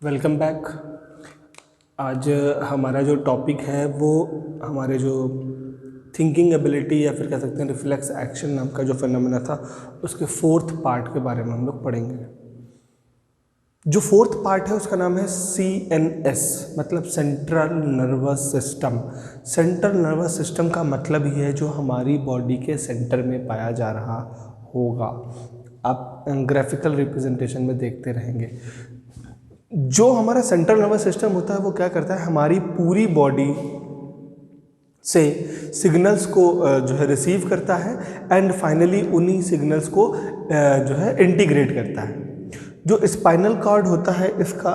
Welcome back. आज हमारा जो टॉपिक है वो हमारे जो थिंकिंग एबिलिटी या फिर कह सकते हैं रिफ्लेक्स एक्शन नाम का जो फिनोमेना था उसके फोर्थ पार्ट के बारे में हम लोग पढ़ेंगे। जो फोर्थ पार्ट है उसका नाम है CNS, मतलब central nervous system. Central nervous system का मतलब ही है जो हमारी बॉडी के सेंटर में पाया जा रहा होगा। आप ग्राफिकल रिप्रेजेंटेशन में देखते रहेंगे। जो हमारा सेंट्रल नर्वस सिस्टम होता है वो क्या करता है, हमारी पूरी बॉडी से सिग्नल्स को जो है रिसीव करता है एंड फाइनली उन्हीं सिग्नल्स को जो है इंटीग्रेट करता है। जो स्पाइनल कॉर्ड होता है इसका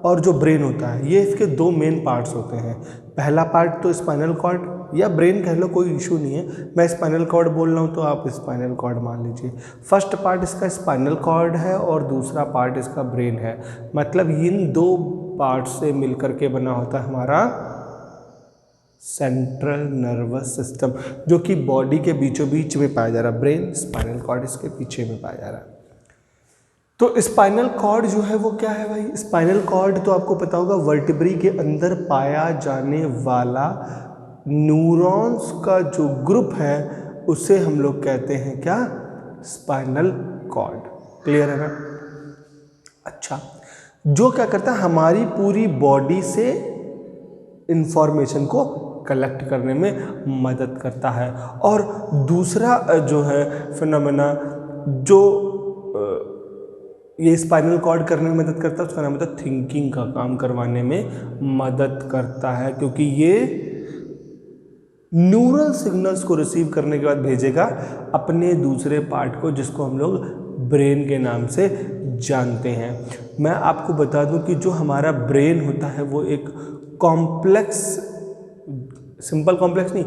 और जो ब्रेन होता है, ये इसके दो मेन पार्ट्स होते हैं। पहला पार्ट तो स्पाइनल कॉर्ड या ब्रेन कह लो, कोई इशू नहीं है। मैं स्पाइनल कॉर्ड बोल रहा हूँ तो आप स्पाइनल कॉर्ड मान लीजिए। फर्स्ट पार्ट इसका स्पाइनल कॉर्ड है और दूसरा पार्ट इसका ब्रेन है। मतलब इन दो पार्ट से मिलकर के बना होता है हमारा सेंट्रल नर्वस सिस्टम, जो कि बॉडी के बीचों बीच में पाया जा रहा है। ब्रेन, स्पाइनल कॉर्ड इसके पीछे में पाया जा रहा है। तो स्पाइनल कॉर्ड जो है वो क्या है भाई? स्पाइनल कॉर्ड तो आपको पता होगा वर्टिब्री के अंदर पाया जाने वाला न्यूरॉन्स का जो ग्रुप है उसे हम लोग कहते हैं क्या? Spinal cord. क्लियर है ना? अच्छा, जो क्या करता है हमारी पूरी बॉडी से इंफॉर्मेशन को कलेक्ट करने में मदद करता है। और दूसरा जो है फिनोमेना जो ये स्पाइनल कॉर्ड करने में मदद करता है उसका नाम होता है थिंकिंग का काम करवाने में मदद करता है, क्योंकि ये न्यूरल सिग्नल्स को रिसीव करने के बाद भेजेगा अपने दूसरे पार्ट को, जिसको हम लोग ब्रेन के नाम से जानते हैं। मैं आपको बता दूं कि जो हमारा ब्रेन होता है वो एक कॉम्प्लेक्स, सिंपल कॉम्प्लेक्स नहीं,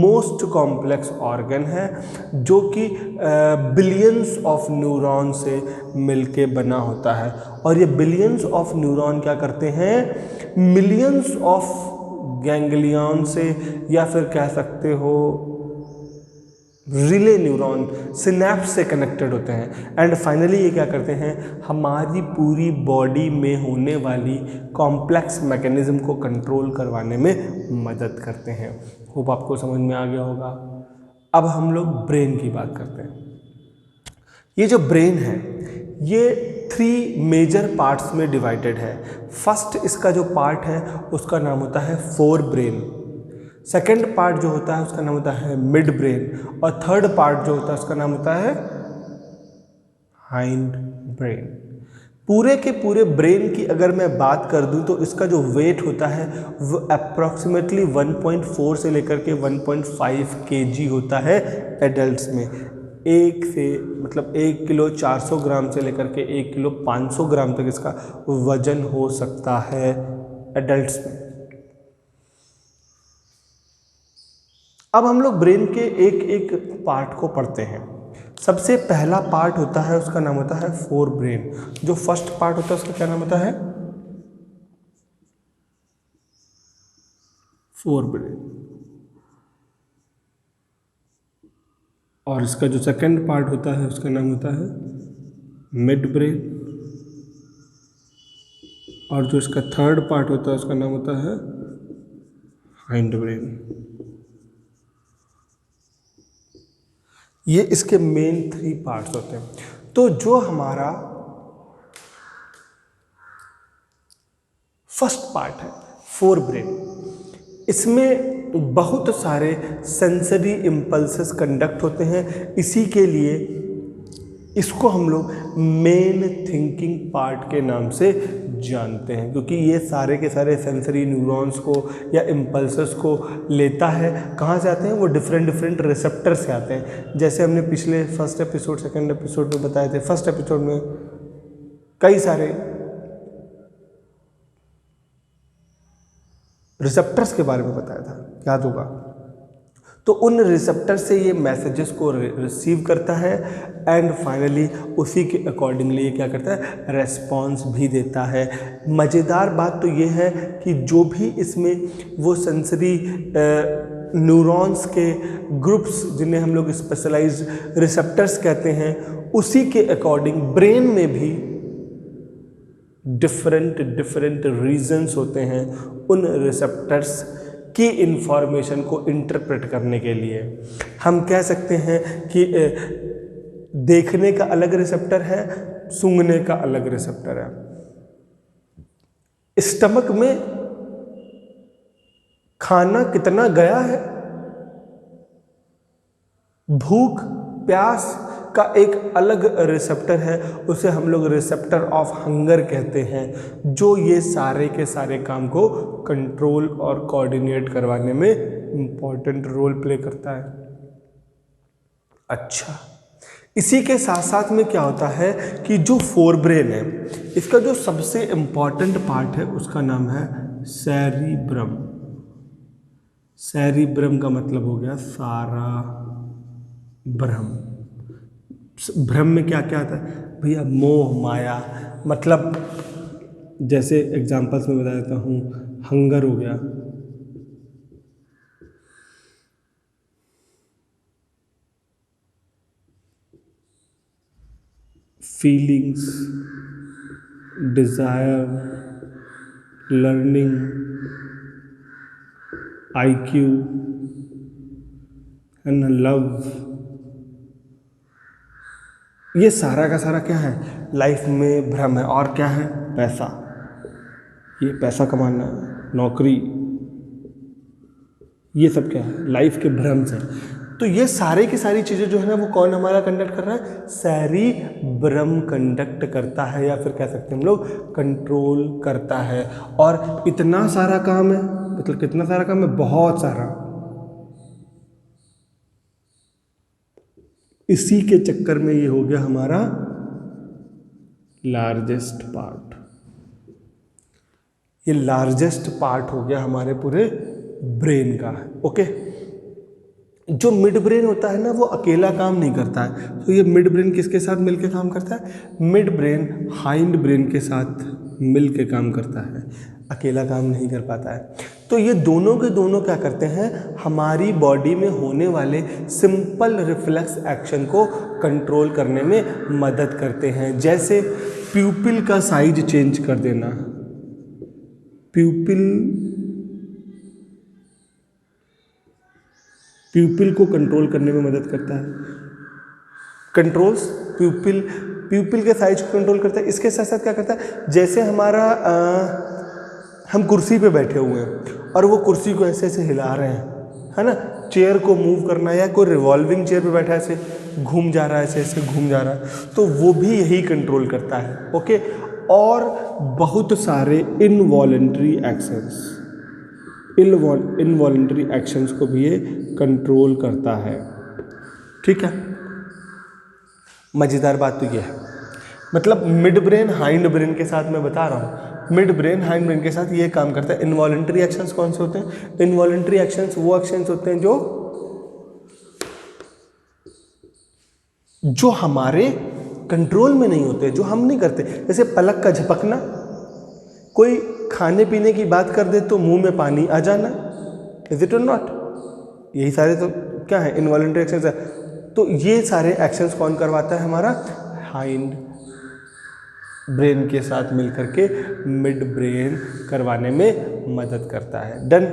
मोस्ट कॉम्प्लेक्स ऑर्गन है, जो कि बिलियंस ऑफ न्यूरॉन से मिलके बना होता है। और ये बिलियंस ऑफ न्यूरॉन क्या करते हैं? मिलियंस ऑफ गैंग्लियन से या फिर कह सकते हो रिले न्यूरॉन, सिनैप्स से कनेक्टेड होते हैं। एंड फाइनली ये क्या करते हैं? हमारी पूरी बॉडी में होने वाली कॉम्प्लेक्स मैकेनिज्म को कंट्रोल करवाने में मदद करते हैं। होप आपको समझ में आ गया होगा। अब हम लोग ब्रेन की बात करते हैं। ये जो ब्रेन है ये 3 मेजर पार्ट्स में डिवाइडेड है। फर्स्ट इसका जो पार्ट है उसका नाम होता है फोर ब्रेन। सेकेंड पार्ट जो होता है उसका नाम होता है मिड ब्रेन। और थर्ड पार्ट जो होता है उसका नाम होता है हाइंड ब्रेन। पूरे के पूरे ब्रेन की अगर मैं बात कर दूं तो इसका जो वेट होता है वो अप्रॉक्सीमेटली 1.4 से लेकर के 1.5 kg होता है एडल्ट्स में। एक से मतलब 1 किलो 400 ग्राम से लेकर के 1 किलो 500 ग्राम तक इसका वजन हो सकता है एडल्ट्स में। अब हम लोग ब्रेन के एक एक पार्ट को पढ़ते हैं। सबसे पहला पार्ट होता है उसका नाम होता है फोर ब्रेन। जो फर्स्ट पार्ट होता है उसका क्या नाम होता है? Fore brain. और इसका जो सेकंड पार्ट होता है उसका नाम होता है मिड ब्रेन। और जो इसका थर्ड पार्ट होता है उसका नाम होता है हाइंड ब्रेन। ये इसके मेन 3 पार्ट्स होते हैं। तो जो हमारा फर्स्ट पार्ट है फोर ब्रेन, इसमें बहुत सारे सेंसरी इम्पल्सेस कंडक्ट होते हैं। इसी के लिए इसको हम लोग मेन थिंकिंग पार्ट के नाम से जानते हैं, क्योंकि ये सारे के सारे सेंसरी न्यूरॉन्स को या इम्पल्सेस को लेता है। कहाँ से आते हैं? वो डिफरेंट रिसेप्टर से आते हैं। जैसे हमने पिछले फर्स्ट एपिसोड सेकंड एपिसोड में बताए थे। फर्स्ट एपिसोड में कई सारे रिसेप्टर्स के बारे में बताया था, याद होगा। तो उन रिसेप्टर से ये मैसेजेस को रिसीव करता है एंड फाइनली उसी के अकॉर्डिंगली ये क्या करता है? रेस्पॉन्स भी देता है। मज़ेदार बात तो ये है कि जो भी इसमें वो सेंसरी न्यूरॉन्स के ग्रुप्स, जिन्हें हम लोग स्पेशलाइज्ड रिसेप्टर्स कहते हैं, उसी के अकॉर्डिंग ब्रेन में भी डिफरेंट डिफरेंट रीजन्स होते हैं उन रिसेप्टर्स की इंफॉर्मेशन को इंटरप्रेट करने के लिए। हम कह सकते हैं कि देखने का अलग रिसेप्टर है, सूंघने का अलग रिसेप्टर है। स्टमक में खाना कितना गया है, भूख प्यास का एक अलग रिसेप्टर है, उसे हम लोग रिसेप्टर ऑफ हंगर कहते हैं, जो ये सारे के सारे काम को कंट्रोल और कोऑर्डिनेट करवाने में इंपॉर्टेंट रोल प्ले करता है। अच्छा, इसी के साथ साथ में क्या होता है कि जो फोरब्रेन है, इसका जो सबसे इंपॉर्टेंट पार्ट है उसका नाम है सेरिब्रम। सेरिब्रम का मतलब हो गया सारा ब्रह्म। ब्रह्म में क्या क्या आता है भैया? मोह माया, मतलब जैसे एग्जांपल्स में बता देता हूँ, हंगर हो गया, feelings, desire, learning, IQ and love, ये सारा का सारा क्या है? लाइफ में भ्रम है। और क्या है? पैसा, ये पैसा कमाना, नौकरी, ये सब क्या है? लाइफ के भ्रम से। तो ये सारे की सारी चीज़ें जो है ना, वो कौन हमारा कंडक्ट कर रहा है? सेरिब्रम कंडक्ट करता है, या फिर कह सकते हैं हम लोग कंट्रोल करता है। और इतना सारा काम है, मतलब कितना सारा काम है? बहुत सारा। इसी के चक्कर में ये हो गया हमारा लार्जेस्ट पार्ट। ये लार्जेस्ट पार्ट हो गया हमारे पूरे ब्रेन का। ओके, जो मिड ब्रेन होता है ना, वो अकेला काम नहीं करता है। तो ये मिड ब्रेन किसके साथ मिलके काम करता है? मिड ब्रेन हाइंड ब्रेन के साथ मिलके काम करता है, अकेला काम नहीं कर पाता है। तो ये दोनों के दोनों क्या करते हैं? हमारी बॉडी में होने वाले सिंपल रिफ्लेक्स एक्शन को कंट्रोल करने में मदद करते हैं। जैसे प्यूपिल का साइज चेंज कर देना, प्यूपिल को कंट्रोल करने में मदद करता है। कंट्रोल्स प्यूपिल के साइज को कंट्रोल करता है। इसके साथ साथ क्या करता है? जैसे हमारा हम कुर्सी पे बैठे हुए हैं और वो कुर्सी को ऐसे ऐसे हिला रहे हैं, है ना, चेयर को मूव करना, या कोई रिवॉल्विंग चेयर पे बैठा है, ऐसे घूम जा रहा है, ऐसे ऐसे घूम जा रहा है, तो वो भी यही कंट्रोल करता है। ओके, और बहुत सारे इनवॉलेंट्री एक्शंस को भी ये कंट्रोल करता है। ठीक है, मज़ेदार बात तो ये है, मतलब मिड ब्रेन हाइंड ब्रेन के साथ मैं बता रहा हूँ, मिड ब्रेन हाइंड ब्रेन के साथ ये काम करता है। इनवॉलेंट्री एक्शंस कौन से होते हैं? इनवॉलेंट्री एक्शंस वो एक्शंस होते हैं जो हमारे कंट्रोल में नहीं होते, जो हम नहीं करते। जैसे पलक का झपकना, कोई खाने पीने की बात कर दे तो मुंह में पानी आ जाना, इज इट और नॉट? यही सारे तो क्या है? इनवॉलेंट्री एक्शंस है। तो ये सारे एक्शंस कौन करवाता है? हमारा हाइंड ब्रेन के साथ मिलकर के मिड ब्रेन करवाने में मदद करता है। डन।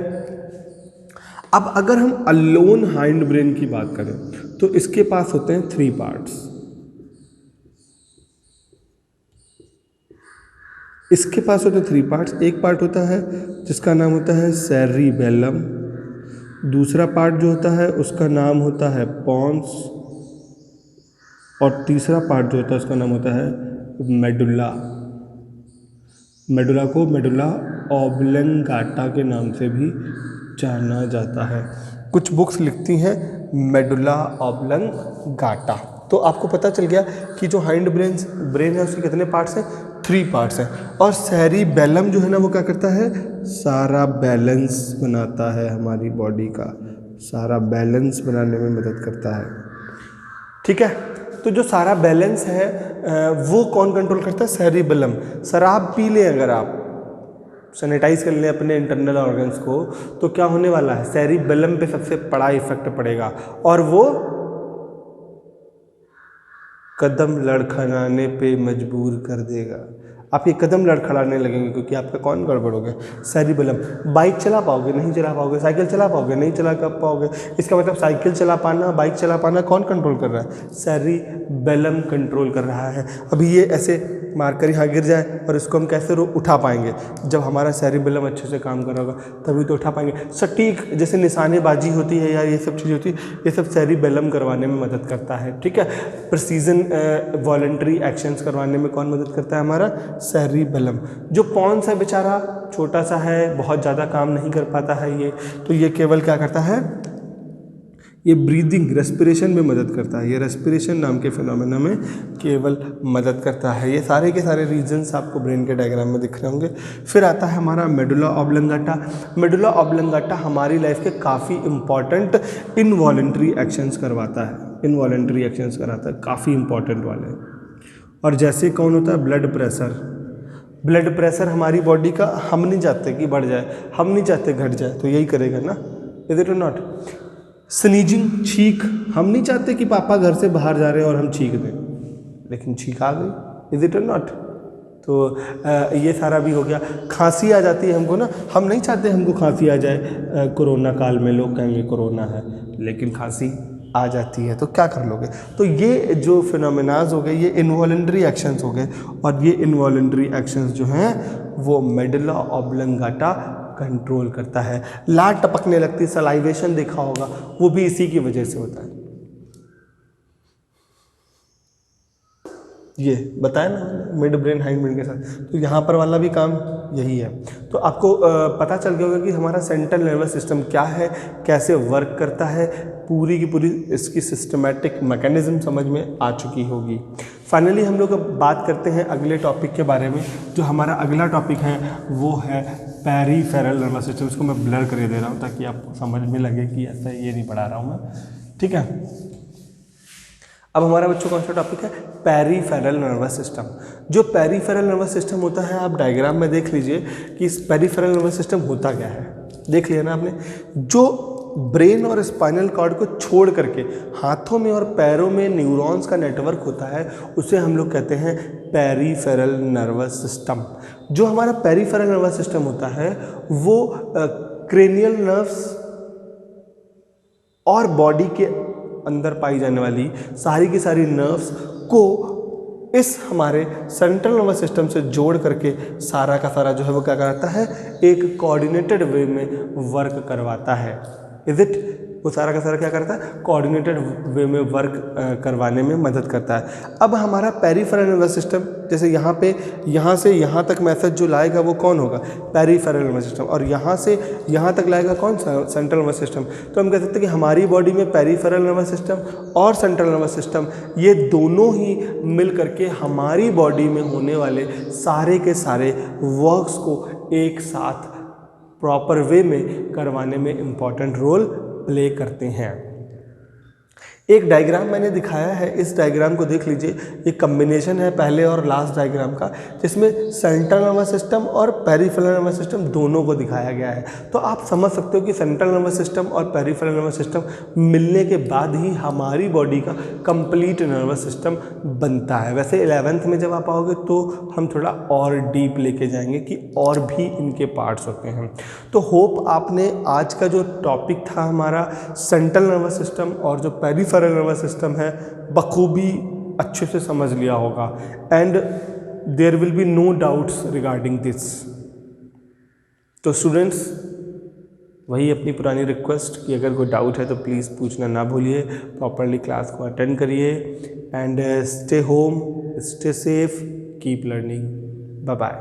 अब अगर हम अलोन हाइंड ब्रेन की बात करें तो इसके पास होते हैं 3 पार्ट्स। इसके पास होते हैं 3 पार्ट्स। एक पार्ट होता है जिसका नाम होता है सेरिबेलम, दूसरा पार्ट जो होता है उसका नाम होता है पॉन्स, और तीसरा पार्ट जो होता है उसका नाम होता है मेडुला। मेडुला को मेडुला ऑब्लंगाटा के नाम से भी जाना जाता है। कुछ बुक्स लिखती हैं मेडुला ऑब्लंगाटा। तो आपको पता चल गया कि जो हाइंड ब्रेन है उसके कितने पार्ट्स हैं? 3 पार्ट्स हैं। और सेरिबेलम जो है ना, वो क्या करता है? सारा बैलेंस बनाता है, हमारी बॉडी का सारा बैलेंस बनाने में मदद करता है। ठीक है, तो जो सारा बैलेंस है वो कौन कंट्रोल करता है? सेरिबेलम। शराब पी लें अगर आप, सैनिटाइज कर लें अपने इंटरनल ऑर्गन्स को, तो क्या होने वाला है? सेरिबेलम पे सबसे बड़ा इफेक्ट पड़ेगा और वो कदम लड़खड़ाने पे मजबूर कर देगा। आप ये कदम लड़खड़ाने लगेंगे क्योंकि आपका कौन गड़बड़ हो गया, सेरिबेलम। बाइक चला पाओगे, नहीं चला पाओगे। साइकिल चला पाओगे, नहीं चला पाओगे। इसका मतलब साइकिल चला पाना, बाइक चला पाना कौन कंट्रोल कर रहा है, सेरिबेलम कंट्रोल कर रहा है। अभी ये ऐसे मारकर यहाँ गिर जाए और इसको हम कैसे उठा पाएंगे, जब हमारा सेरिबेलम अच्छे से काम कर रहा होगा तभी तो उठा पाएंगे। सटीक जैसे निशानेबाजी होती है या ये सब चीज़ होती है, ये सब सेरिबेलम करवाने में मदद करता है, ठीक है। प्रिसीजन वॉलंटरी एक्शंस करवाने में कौन मदद करता है, हमारा सेरिबेलम। जो पॉन्स है बेचारा छोटा सा है, बहुत ज़्यादा काम नहीं कर पाता है ये, तो ये केवल क्या करता है, ये ब्रीदिंग रेस्पिरेशन में मदद करता है। ये रेस्पिरेशन नाम के फिनोमेना में केवल मदद करता है। ये सारे के सारे रीजन्स आपको ब्रेन के डायग्राम में दिख रहे होंगे। फिर आता है हमारा मेडुला ऑब्लंगाटा। मेडुला ऑब्लंगाटा हमारी लाइफ के काफ़ी इंपॉर्टेंट इनवॉलंटरी एक्शंस करवाता है, इनवॉलंटरी एक्शंस कराता है, काफ़ी इंपॉर्टेंट वाले। और जैसे कौन होता है, ब्लड प्रेशर। ब्लड प्रेशर हमारी बॉडी का, हम नहीं चाहते कि बढ़ जाए, हम नहीं चाहते घट जाए, तो यही करेगा ना, इज इट और नॉट। स्नीजिंग, छींक, हम नहीं चाहते कि पापा घर से बाहर जा रहे हैं और हम छींक दें, लेकिन छींक आ गई, इज इट और नॉट। तो ये सारा भी हो गया। खांसी आ जाती है हमको ना, हम नहीं चाहते हमको खांसी आ जाए, कोरोना काल में लोग कहेंगे कोरोना है, लेकिन खांसी आ जाती है, तो क्या कर लोगे। तो ये जो फिनोमेनाज हो गए, ये इनवॉलंटरी एक्शंस हो गए, और ये इनवॉलंटरी एक्शंस जो हैं वो मेडुला ऑब्लंगाटा कंट्रोल करता है। लार टपकने लगती, सलाइवेशन देखा होगा, वो भी इसी की वजह से होता है। ये बताया ना मिड ब्रेन हाइंड ब्रेन के साथ, तो यहाँ पर वाला भी काम यही है। तो आपको पता चल गया होगा कि हमारा सेंट्रल नर्वस सिस्टम क्या है, कैसे वर्क करता है, पूरी की पूरी इसकी सिस्टमैटिक मैकेनिज्म समझ में आ चुकी होगी। फाइनली हम लोग अब बात करते हैं अगले टॉपिक के बारे में। जो हमारा अगला टॉपिक है वो है पेरिफेरल नर्वस सिस्टम। इसको मैं ब्लर कर दे रहा हूँ ताकि आपको समझ में लगे कि ऐसा ये नहीं पढ़ा रहा हूँ मैं, ठीक है। अब हमारा बच्चों कौन सा टॉपिक है, पेरिफेरल नर्वस सिस्टम। जो पेरिफेरल नर्वस सिस्टम होता है, आप डायग्राम में देख लीजिए कि इस पेरिफेरल नर्वस सिस्टम होता क्या है, देख लिया ना आपने। जो ब्रेन और स्पाइनल कॉर्ड को छोड़ करके हाथों में और पैरों में न्यूरॉन्स का नेटवर्क होता है, उसे हम लोग कहते हैं पेरिफेरल नर्वस सिस्टम। जो हमारा पेरिफेरल नर्वस सिस्टम होता है वो क्रेनियल नर्व्स और बॉडी के अंदर पाई जाने वाली सारी की सारी नर्व्स को इस हमारे सेंट्रल नर्वस सिस्टम से जोड़ करके सारा का सारा जो है वो क्या कराता है, एक कोऑर्डिनेटेड वे में वर्क करवाता है। इज इट, वो सारा का सारा क्या करता है, कोऑर्डिनेटेड वे में वर्क करवाने में मदद करता है। अब हमारा पेरिफेरल नर्वस सिस्टम, जैसे यहाँ पे यहाँ से यहाँ तक मैसेज जो लाएगा वो कौन होगा, पेरिफेरल नर्वस सिस्टम, और यहाँ से यहाँ तक लाएगा कौन सा, सेंट्रल नर्वस सिस्टम। तो हम कह सकते हैं कि हमारी बॉडी में पेरिफेरल नर्वस सिस्टम और सेंट्रल नर्वस सिस्टम, ये दोनों ही मिल करके हमारी बॉडी में होने वाले सारे के सारे वर्क्स को एक साथ प्रॉपर वे में करवाने में इम्पॉर्टेंट रोल प्ले करते हैं। एक डायग्राम मैंने दिखाया है, इस डायग्राम को देख लीजिए। ये कम्बिनेशन है पहले और लास्ट डायग्राम का, जिसमें सेंट्रल नर्वस सिस्टम और पेरिफेरल नर्वस सिस्टम दोनों को दिखाया गया है। तो आप समझ सकते हो कि सेंट्रल नर्वस सिस्टम और पेरिफेरल नर्वस सिस्टम मिलने के बाद ही हमारी बॉडी का कंप्लीट नर्वस सिस्टम बनता है। वैसे 11th में जब आप आओगे तो हम थोड़ा और डीप लेके जाएंगे कि और भी इनके पार्ट्स होते हैं। तो होप आपने आज का जो टॉपिक था हमारा सेंट्रल नर्वस सिस्टम और जो पेरिफेरल नर्वस सिस्टम है बखूबी अच्छे से समझ लिया होगा, and there will be no doubts regarding this. तो स्टूडेंट्स, वही अपनी पुरानी रिक्वेस्ट कि अगर कोई डाउट है तो प्लीज़ पूछना ना भूलिए, प्रॉपरली क्लास को अटेंड करिए, and stay home, stay safe, keep learning. Bye bye.